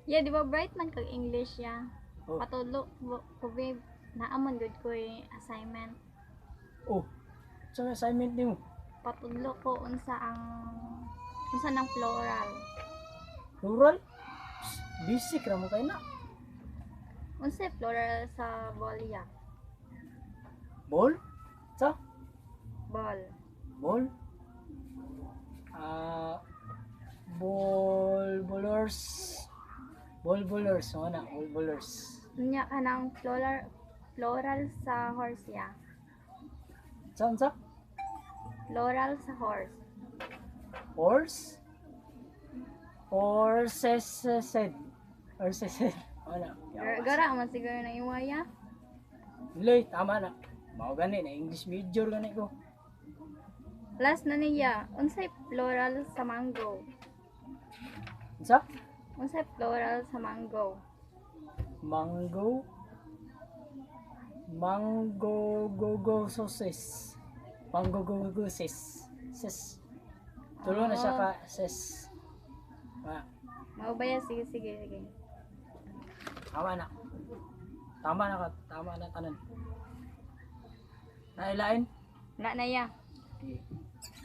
Yeah, di ba bright man kag English ya. Oh. Patulo ko babe. Naamon gud ko assignment. Oh. Sa assignment nimo? Patudlo ko unsa nang plural. Plural? Basic ra mo kay na. Unsa plural sa bolya? Ball? Sa? Ball. Ball? Ballers. Ballers, mo na, ballers. Unya kanang plural sa horse ya. Sa? Plural sa horse. Horse? Horses said. Horses said. Ano? Gara man siguro na iwaya. Lay, tama na. Mao gani na English major gani ko. Last na niya. Unsay plural sa mango? Sa? Unsay plural sa mango? Mango. Mango go sauces. Mango go sis. Sis. Tulo na siya ka sis. Mao ba ya? Sige. Tama na. Tama na tanan. Nailain? Na ya. Okay.